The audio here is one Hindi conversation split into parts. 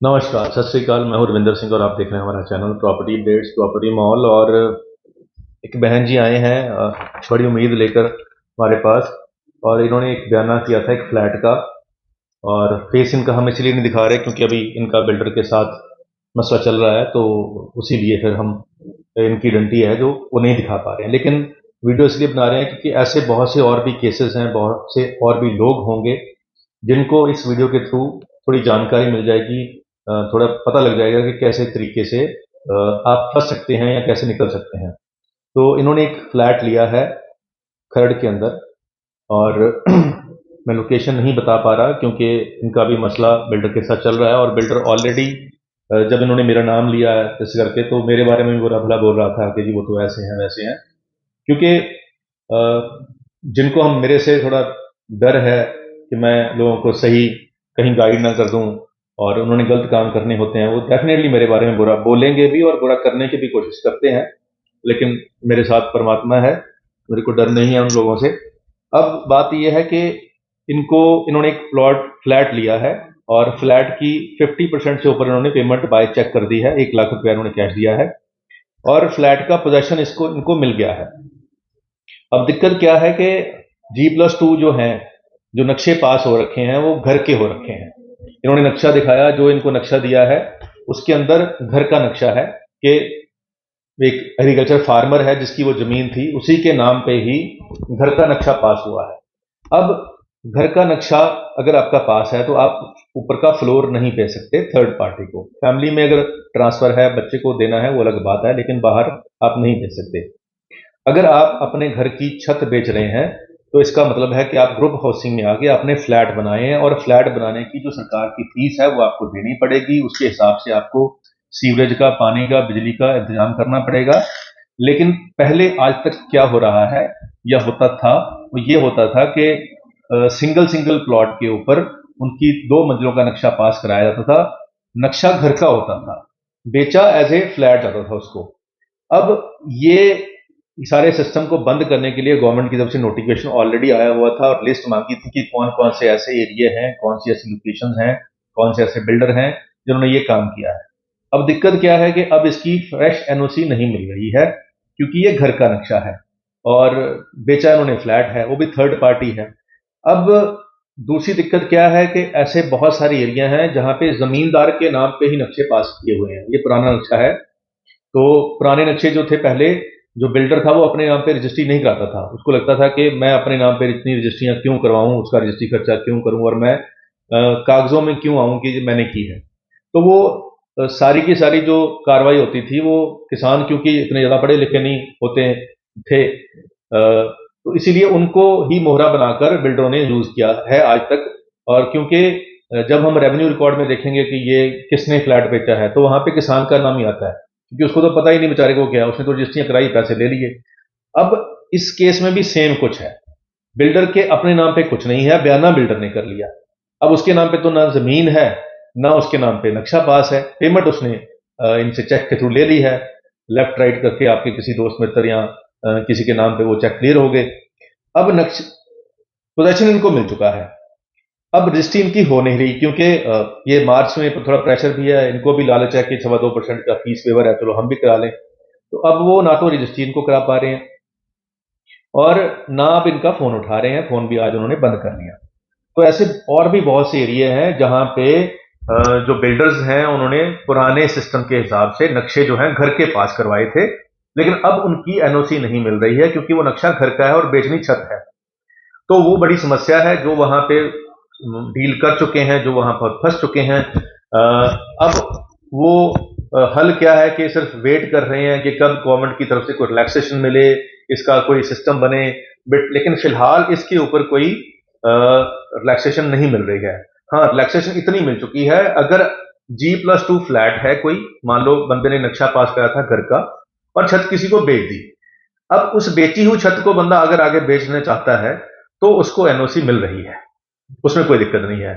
नमस्कार, सत श्री अकाल। मैं हूं रविंदर सिंह और आप देख रहे हैं हमारा channel property updates property mall. और एक बहन जी आए हैं बड़ी उम्मीद लेकर हमारे पास, और इन्होंने एक बयाना किया था एक फ्लैट का। और फेस इनका हम इसलिए नहीं दिखा रहे क्योंकि अभी इनका बिल्डर के साथ मसला चल रहा है, तो उसी लिए फिर हम इनकी डंटी है जो वो नहीं दिखा पा रहे हैं। लेकिन वीडियो इसलिए बना रहे हैं क्योंकि ऐसे बहुत से और भी केसेस हैं, बहुत से और भी लोग होंगे जिनको इस वीडियो के थ्रू थोड़ी जानकारी मिल जाएगी, थोड़ा पता लग जाएगा कि कैसे तरीके से आप फंस सकते हैं या कैसे निकल सकते हैं। तो इन्होंने एक फ्लैट लिया है खरड़ के अंदर, और मैं लोकेशन नहीं बता पा रहा क्योंकि इनका भी मसला बिल्डर के साथ चल रहा है। और बिल्डर ऑलरेडी जब इन्होंने मेरा नाम लिया है इस करके, तो मेरे बारे में भी बुरा भला बोल रहा था कि जी वो तो ऐसे हैं वैसे हैं। क्योंकि जिनको हम मेरे से थोड़ा डर है कि मैं लोगों को सही कहीं गाइड ना कर दूं और उन्होंने गलत काम करने होते हैं, वो डेफिनेटली मेरे बारे में बुरा बोलेंगे भी और बुरा करने की भी कोशिश करते हैं। लेकिन मेरे साथ परमात्मा है, मेरे को डर नहीं है उन लोगों से। अब बात यह है कि इन्होंने एक फ्लैट लिया है, और फ्लैट की 50% से ऊपर इन्होंने पेमेंट बाय चेक कर दी है। 1 लाख रुपया इन्होंने कैश दिया है और फ्लैट का पोजेशन इनको मिल गया है। अब दिक्कत क्या है कि G+2 जो हैं, जो नक्शे पास हो रखे हैं वो घर के हो रखे हैं। इन्होंने नक्शा दिखाया, जो इनको नक्शा दिया है उसके अंदर घर का नक्शा है कि एक एग्रीकल्चर फार्मर है जिसकी वो जमीन थी, उसी के नाम पे ही घर का नक्शा पास हुआ है। अब घर का नक्शा अगर आपका पास है तो आप ऊपर का फ्लोर नहीं दे सकते थर्ड पार्टी को। फैमिली में अगर ट्रांसफर है, बच्चे को देना है, वो अलग बात है, लेकिन बाहर आप नहीं दे सकते। अगर आप अपने घर की छत बेच रहे हैं तो इसका मतलब है कि आप ग्रुप हाउसिंग में आके आपने फ्लैट बनाए हैं, और फ्लैट बनाने की जो सरकार की फीस है वो आपको देनी पड़ेगी। उसके हिसाब से आपको सीवरेज का, पानी का, बिजली का इंतजाम करना पड़ेगा। लेकिन पहले आज तक क्या हो रहा है या होता था, वो ये होता था कि सिंगल सिंगल प्लॉट के ऊपर उनकी 2 मंजिलों का नक्शा पास कराया जाता था। नक्शा घर का होता था, बेचा एज ए फ्लैट जाता था उसको। अब ये सारे सिस्टम को बंद करने के लिए गवर्नमेंट की तरफ से नोटिफिकेशन ऑलरेडी आया हुआ था, और लिस्ट मांगी थी कि कौन कौन से ऐसे एरिया हैं, कौन सी ऐसी लोकेशंस हैं, कौन से ऐसे बिल्डर हैं जिन्होंने ये काम किया है। अब दिक्कत क्या है कि अब इसकी फ्रेश एनओसी नहीं मिल रही है क्योंकि ये घर का नक्शा है और बेचा इन्होंने फ्लैट है, वो भी थर्ड पार्टी है। अब दूसरी दिक्कत क्या है कि ऐसे बहुत सारे एरिया हैं जहां पे जमींदार के नाम पे ही नक्शे पास किए हुए हैं। ये पुराना नक्शा है, तो पुराने नक्शे जो थे पहले, जो बिल्डर था वो अपने नाम पे रजिस्ट्री नहीं कराता था। उसको लगता था कि मैं अपने नाम पे इतनी रजिस्ट्रियां क्यों करवाऊं, उसका रजिस्ट्री खर्चा क्यों करूं, और मैं कागजों में क्यों आऊं कि मैंने की है। तो वो सारी की सारी जो कार्रवाई होती थी, वो किसान क्योंकि इतने ज़्यादा पढ़े लिखे नहीं होते थे, तो इसीलिए उनको ही मोहरा बनाकर बिल्डरों ने यूज़ किया है आज तक। और क्योंकि जब हम रेवेन्यू रिकॉर्ड में देखेंगे कि ये किसने फ्लैट बेचा है, तो वहां पे किसान का नाम ही आता है, क्योंकि उसको तो पता ही नहीं बेचारे को क्या है, उसने तो रजिस्ट्रियां कराई, पैसे ले लिए। अब इस केस में भी सेम कुछ है, बिल्डर के अपने नाम पे कुछ नहीं है, बयाना बिल्डर ने कर लिया। अब उसके नाम पे तो ना जमीन है, ना उसके नाम पे नक्शा पास है। पेमेंट उसने इनसे चेक के थ्रू ले ली है, लेफ्ट राइट करके आपके किसी दोस्त मित्र या किसी के नाम पे वो चेक क्लियर हो गए। अब नक्श पोजेशन इनको मिल चुका है। अब रजिस्ट्री इनकी हो नहीं रही क्योंकि ये मार्च में थोड़ा प्रेशर भी है, इनको भी लालच है कि 2.25% का फीस वेवर है, चलो हम भी करा लें। तो अब वो ना तो रजिस्ट्री इनको करा पा रहे हैं और ना अब इनका फोन उठा रहे हैं, फोन भी आज उन्होंने बंद कर लिया। तो ऐसे और भी बहुत से एरिया हैं जहां पे जो बिल्डर्स हैं उन्होंने पुराने सिस्टम के हिसाब से नक्शे जो हैं घर के पास करवाए थे, लेकिन अब उनकी एनओसी नहीं मिल रही है क्योंकि वो नक्शा घर का है और बेचनी छत है। तो वो बड़ी समस्या है जो वहां पे डील कर चुके हैं, जो वहां पर फंस चुके हैं। अब वो हल क्या है कि सिर्फ वेट कर रहे हैं कि कब गवर्नमेंट की तरफ से कोई रिलैक्सेशन मिले, इसका कोई सिस्टम बने। बट लेकिन फिलहाल इसके ऊपर कोई रिलैक्सेशन नहीं मिल रही है। हाँ, रिलैक्सेशन इतनी मिल चुकी है, अगर G+2 फ्लैट है कोई, मान लो बंदे ने नक्शा पास कराया था घर का और छत किसी को बेच दी। अब उस बेची हुई छत को बंदा अगर आगे बेचना चाहता है तो उसको एनओसी मिल रही है, उसमें कोई दिक्कत नहीं है।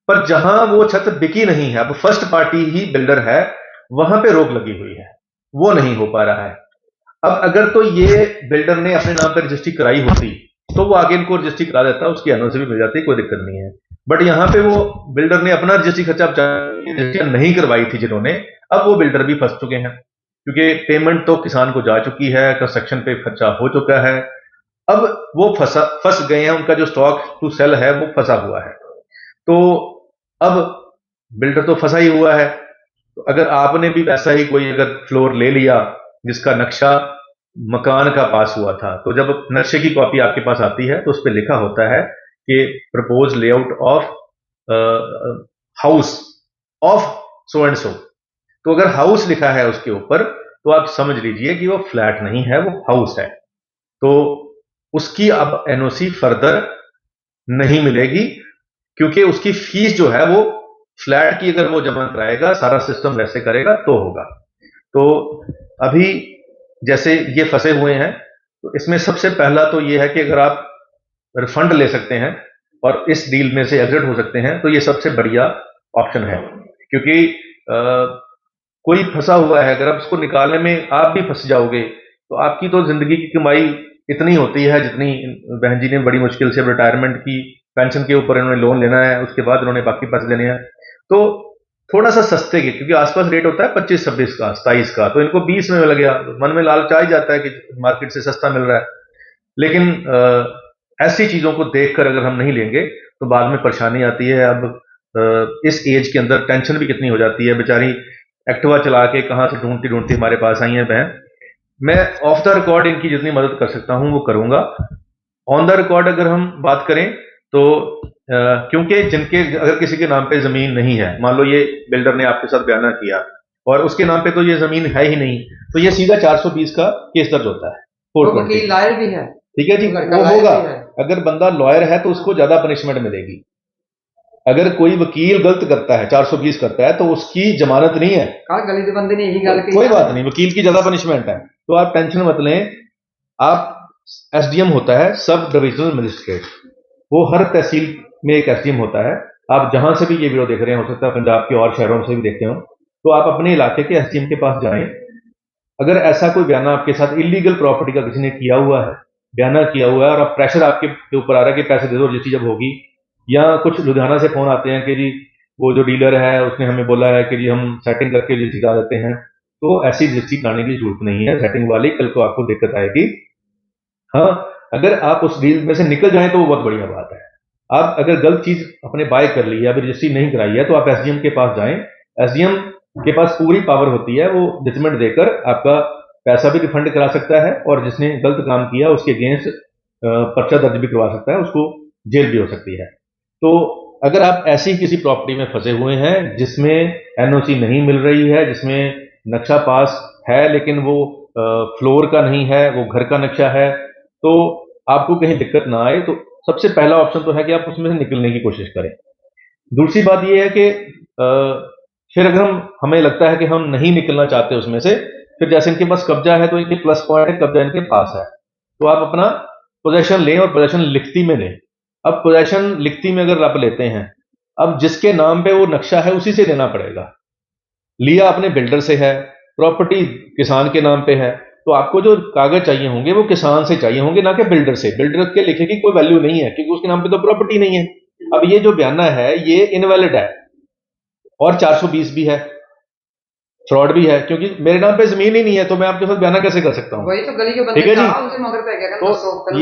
पर जहां वो छत बिकी नहीं है, अब फर्स्ट पार्टी ही बिल्डर है, वहां पे रोक लगी हुई है, वो नहीं हो पा रहा है। अब अगर तो ये बिल्डर ने अपने नाम पर रजिस्ट्री कराई होती तो वो आगे इनको रजिस्ट्री करा देता, उसकी एनओसी भी मिल जाती, कोई दिक्कत नहीं है। बट यहाँ पे वो बिल्डर ने अपना रजिस्ट्री खर्चा रजिस्ट्री नहीं करवाई थी जिन्होंने, अब वो बिल्डर भी फंस चुके हैं, क्योंकि पेमेंट तो किसान को जा चुकी है, कंस्ट्रक्शन पे खर्चा हो चुका है, अब वो फंस गए हैं, उनका जो स्टॉक टू सेल है वो फंसा हुआ है। तो अब बिल्डर तो फंसा ही हुआ है, तो अगर आपने भी वैसा ही कोई अगर फ्लोर ले लिया जिसका नक्शा मकान का पास हुआ था, तो जब नक्शे की कॉपी आपके पास आती है तो उस पर लिखा होता है कि propose layout of house of so and so. तो अगर हाउस लिखा है उसके ऊपर तो आप समझ लीजिए कि वो फ्लैट नहीं है, वो हाउस है। तो उसकी अब एनओसी फर्दर नहीं मिलेगी, क्योंकि उसकी फीस जो है वो फ्लैट की अगर वो जमा कराएगा, सारा सिस्टम वैसे करेगा तो होगा। तो अभी जैसे ये फंसे हुए हैं, तो इसमें सबसे पहला तो ये है कि अगर आप रिफंड ले सकते हैं और इस डील में से एग्जिट हो सकते हैं तो ये सबसे बढ़िया ऑप्शन है, क्योंकि कोई फंसा हुआ है, अगर आप उसको निकालने में आप भी फंस जाओगे तो आपकी तो जिंदगी की कमाई इतनी होती है जितनी बहन जी ने बड़ी मुश्किल से रिटायरमेंट की पेंशन के ऊपर इन्होंने लोन लेना है, उसके बाद इन्होंने बाकी पैसे देने हैं, तो थोड़ा सा सस्ते के, क्योंकि आसपास रेट होता है 25-26 का, 27 का, तो इनको 20 में मिल गया, मन में लालच आ ही जाता है कि मार्केट से सस्ता मिल रहा है। लेकिन ऐसी चीजों को देखकर अगर हम नहीं लेंगे तो बाद में परेशानी आती है। अब इस एज के अंदर टेंशन भी कितनी हो जाती है, बेचारी एक्टिवा चला के कहां से ढूंढती ढूंढती हमारे पास आई है बहन। मैं ऑफ द रिकॉर्ड इनकी जितनी मदद कर सकता हूं वो करूंगा। ऑन द रिकॉर्ड अगर हम बात करें तो क्योंकि जिनके अगर किसी के नाम पे जमीन नहीं है, मान लो ये बिल्डर ने आपके साथ बयाना किया और उसके नाम पे तो ये जमीन है ही नहीं, तो ये सीधा 420 का केस दर्ज होता है, 420। लॉयर भी है, ठीक है जी, वो होगा। अगर बंदा लॉयर है तो उसको ज्यादा पनिशमेंट मिलेगी। अगर कोई वकील गलत करता है, 420 करता है, तो उसकी जमानत नहीं है। गली बंदे ने यही गल की, कोई बात नहीं, वकील की ज्यादा पनिशमेंट है, तो आप टेंशन मत लें। आप एसडीएम होता है सब डिविजनल मजिस्ट्रेट, वो हर तहसील में एक एसडीएम होता है। आप जहां से भी ये वीडियो देख रहे हैं, हो सकता है पंजाब के और शहरों से भी देखते हो, तो आप अपने इलाके के एसडीएम के पास जाएं। अगर ऐसा कोई बयाना आपके साथ इलीगल प्रॉपर्टी का किसी ने किया हुआ है, बयाना किया हुआ है, और अब प्रेशर आपके ऊपर आ रहा है कि पैसे दे दो रजिस्ट्री जब होगी, या कुछ लुधियाना से फोन आते हैं कि जी वो जो डीलर है उसने हमें बोला है कि जी हम सेटिंग करके रजिस्ट्री करा देते हैं, तो ऐसी रजिस्ट्री कराने की जरूरत नहीं है, सेटिंग वाली कल को आपको दिक्कत आएगी। हाँ, अगर आप उस डील में से निकल जाएं तो वो बहुत बढ़िया बात है। आप अगर गलत चीज अपने बाय कर ली है, अभी रजिस्ट्री नहीं कराई है, तो आप एसडीएम के पास जाएं। एसडीएम के पास पूरी पावर होती है, वो जजमेंट देकर आपका पैसा भी रिफंड करा सकता है, और जिसने गलत काम किया उसके अगेंस्ट पर्चा दर्ज भी करवा सकता है, उसको जेल भी हो सकती है। तो अगर आप ऐसी किसी प्रॉपर्टी में फंसे हुए हैं जिसमें एनओसी नहीं मिल रही है, जिसमें नक्शा पास है लेकिन वो फ्लोर का नहीं है, वो घर का नक्शा है, तो आपको कहीं दिक्कत ना आए, तो सबसे पहला ऑप्शन तो है कि आप उसमें से निकलने की कोशिश करें। दूसरी बात यह है कि फिर अगर हमें लगता है कि हम नहीं निकलना चाहते उसमें से, फिर जैसे इनके पास कब्जा है तो इनके प्लस पॉइंट है, कब्जा इनके पास है, तो आप अपना पोजेशन लें और पोजेशन लिखती में लें। अब पोजेशन लिखती में अगर आप लेते हैं, अब जिसके नाम पे वो नक्शा है उसी से लेना पड़ेगा। लिया अपने बिल्डर से है, प्रॉपर्टी किसान के नाम पे है, तो आपको जो कागज चाहिए होंगे वो किसान से चाहिए होंगे, ना कि बिल्डर से। बिल्डर के लिखे की कोई वैल्यू नहीं है, क्योंकि उसके नाम पे तो प्रॉपर्टी नहीं है। अब ये जो बयाना है ये इनवैलिड है और 420 भी है, फ्रॉड भी है, क्योंकि मेरे नाम पे जमीन ही नहीं है, तो मैं आपके साथ बयाना कैसे कर सकता हूँ? वही तो गली के बंदे ठीक है जी, उनसे मगर पे गया, तो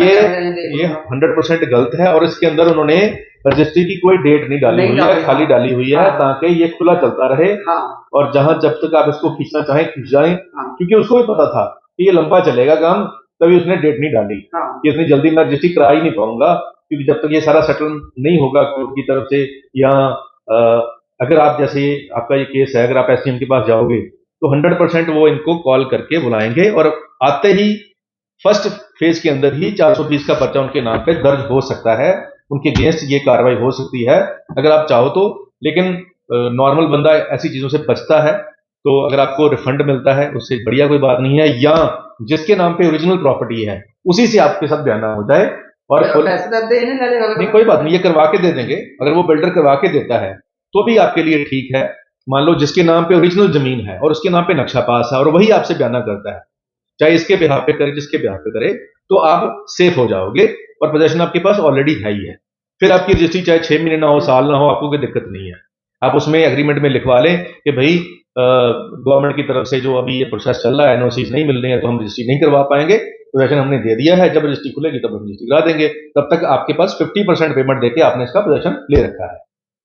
ये 100% गलत है, और इसके अंदर उन्होंने रजिस्ट्री की कोई डेट नहीं डाली हुई है, खाली डाली हुई है, ताकि ये खुला चलता रहे। और जहां जब तक आप इसको खींचना चाहें खींच जाएं, क्योंकि उसको भी पता था कि ये लंबा चलेगा काम, तभी उसने डेट नहीं डाली कि इतनी जल्दी मैं रजिस्ट्री करा ही नहीं पाऊंगा, क्योंकि जब तक ये सारा सेटल नहीं होगा कोर्ट की तरफ से, या अगर आप जैसे आपका ये केस है, अगर आप एसडीएम के पास जाओगे तो 100% वो इनको कॉल करके बुलाएंगे, और आते ही फर्स्ट फेज के अंदर ही 420 का पर्चा उनके नाम पे दर्ज हो सकता है, उनके अगेंस्ट ये कार्रवाई हो सकती है अगर आप चाहो तो। लेकिन नॉर्मल बंदा ऐसी चीजों से बचता है, तो अगर आपको रिफंड मिलता है उससे बढ़िया कोई बात नहीं है, या जिसके नाम पे ओरिजिनल प्रॉपर्टी है उसी से आपके साथ बयाना हो जाए। और नहीं, कोई बात नहीं, ये करवा के दे देंगे, अगर वो बिल्डर करवा के देता है तो भी आपके लिए ठीक है। मान लो जिसके नाम पे ओरिजिनल जमीन है और उसके नाम पे नक्शा पास है और वही आपसे बयाना करता है, चाहे इसके बिहार पे करे जिसके बिहार पे करे, तो आप सेफ हो जाओगे और पोजेशन आपके पास ऑलरेडी है ही है। फिर आपकी रजिस्ट्री चाहे 6 महीने ना हो, साल ना हो, आपको कोई दिक्कत नहीं है। आप उसमें एग्रीमेंट में लिखवा लें कि भाई गवर्नमेंट की तरफ से जो अभी ये प्रोसेस चल रहा है, एनओसीज नहीं मिल रही है, तो हम रजिस्ट्री नहीं करवा पाएंगे, पोजेशन हमने दे दिया है, जब रजिस्ट्री खुलेगी तब हम रजिस्ट्री करा देंगे। तब तक आपके पास 50% पेमेंट देके आपने इसका पोजेशन ले रखा है,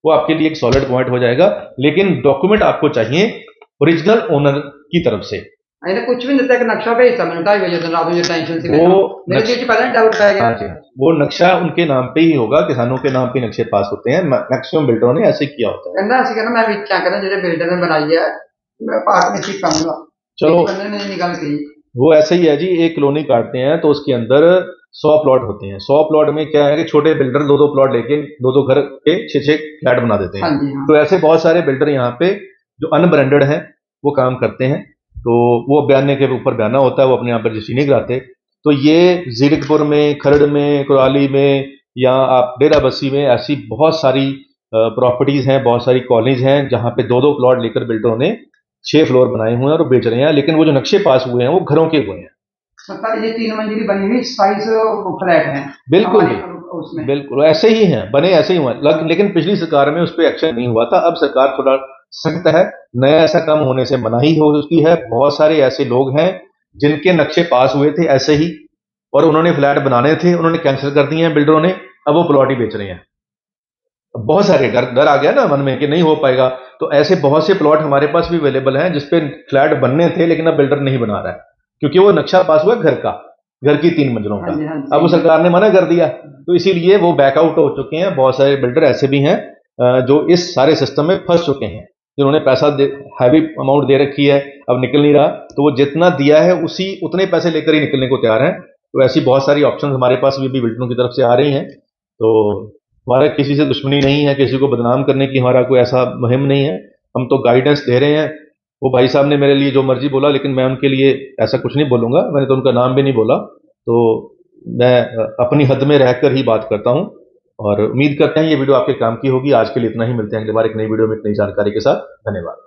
वो आपके लिए एक सॉलिड पॉइंट हो जाएगा। लेकिन डॉक्यूमेंट आपको चाहिए ओरिजिनल ओनर की तरफ से। ਇਹਨੇ ਕੁਝ ਵੀ ਨਹੀਂ ਦਿੱਤਾ, ਇੱਕ ਨਕਸ਼ਾ ਭੇਜਤਾ ਮੈਨੂੰ 2:30 ਵਜੇ ਤੋਂ, ਰਾਤ ਨੂੰ ਟੈਨਸ਼ਨ ਸੀ वो ਮੈਨੂੰ, ਮੇਰੇ ਦਿਲ 'ਚ ਪਹਿਲਾਂ ਡਾਊਟ ਪੈ ਗਿਆ। हाँ जी, वो नक्शा उनके नाम पे ही होगा, किसानों के नाम पे नक्शे पास होते हैं, मैक्सिमम बिल्डरों ने ऐसे किया होता है। ਕਹਿੰਦਾ ਅਸੀਂ ਕਹਿੰਦਾ ਮੈਂ ਵੇਖਿਆ ਕਹਿੰਦਾ ਜਿਹੜੇ ਬਿਲਡਰ ਨੇ ਬਣਾਈ ਹੈ ਮੈਂ ਪਾਰਟਨਰਸ਼ਿਪ करूंगा। चलो बंदे ने ये गल कही। वो ऐसे ही है जी, एक कॉलोनी काटते हैं तो उसके अंदर 100 प्लॉट होते हैं। 100 प्लॉट में क्या है कि छोटे बिल्डर 2-2 प्लॉट लेके 2-2 घर के 6-6 फ्लैट बना देते हाँ हैं। जी, हाँ। तो ऐसे बहुत सारे बिल्डर यहाँ पे जो अनब्रांडेड हैं वो काम करते हैं, तो वो बयाने के ऊपर बयाना होता है, वो अपने यहाँ पर रजिस्ट्री नहीं कराते। तो ये जीरकपुर में, खरड़ में, कुराली में या आप डेरा बस्सी में ऐसी बहुत सारी प्रॉपर्टीज हैं, बहुत सारी कॉलोनीज हैं जहाँ पे 2-2 प्लॉट लेकर बिल्डरों ने 6 फ्लोर बनाए हुए हैं और वो बेच रहे हैं। लेकिन वो जो नक्शे पास हुए हैं वो घरों के हुए हैं। सरकार ये 3 मंजिली बनी हुई 27 फ्लैट है बिल्कुल उसमें। बिल्कुल ऐसे ही हैं, बने ऐसे ही हुए। लेकिन पिछली सरकार में उस पर एक्शन नहीं हुआ था। अब सरकार थोड़ा सख्त है, नया ऐसा काम होने से मनाही हो चुकी है। बहुत सारे ऐसे लोग हैं जिनके नक्शे पास हुए थे ऐसे ही, और उन्होंने फ्लैट बनाने थे, उन्होंने कैंसिल कर दिए हैं बिल्डरों ने, अब वो प्लॉट ही बेच रहे हैं। बहुत सारे डर आ गया ना मन में कि नहीं हो पाएगा, तो ऐसे बहुत से प्लॉट हमारे पास भी अवेलेबल हैं जिसपे फ्लैट बनने थे लेकिन अब बिल्डर नहीं बना रहा है, क्योंकि वो नक्शा पास हुआ घर का, घर की 3 मंजिलों का। अब वो सरकार ने मना कर दिया, तो इसीलिए वो बैकआउट हो चुके हैं। बहुत सारे बिल्डर ऐसे भी हैं जो इस सारे सिस्टम में फंस चुके हैं, जिन्होंने पैसा हैवी अमाउंट दे रखी है, अब निकल नहीं रहा, तो वो जितना दिया है उतने पैसे लेकर ही निकलने को तैयार हैं। तो ऐसी बहुत सारी ऑप्शन हमारे पास भी बिल्डरों की तरफ से आ रही हैं। तो हमारा किसी से दुश्मनी नहीं है, किसी को बदनाम करने की हमारा कोई ऐसा मुहिम नहीं है। हम तो गाइडेंस दे रहे हैं। वो भाई साहब ने मेरे लिए जो मर्जी बोला, लेकिन मैं उनके लिए ऐसा कुछ नहीं बोलूंगा, मैंने तो उनका नाम भी नहीं बोला। तो मैं अपनी हद में रहकर ही बात करता हूं, और उम्मीद करते हैं ये वीडियो आपके काम की होगी। आज के लिए इतना ही, मिलते हैं अगली बार एक नई वीडियो में एक नई जानकारी के साथ। धन्यवाद।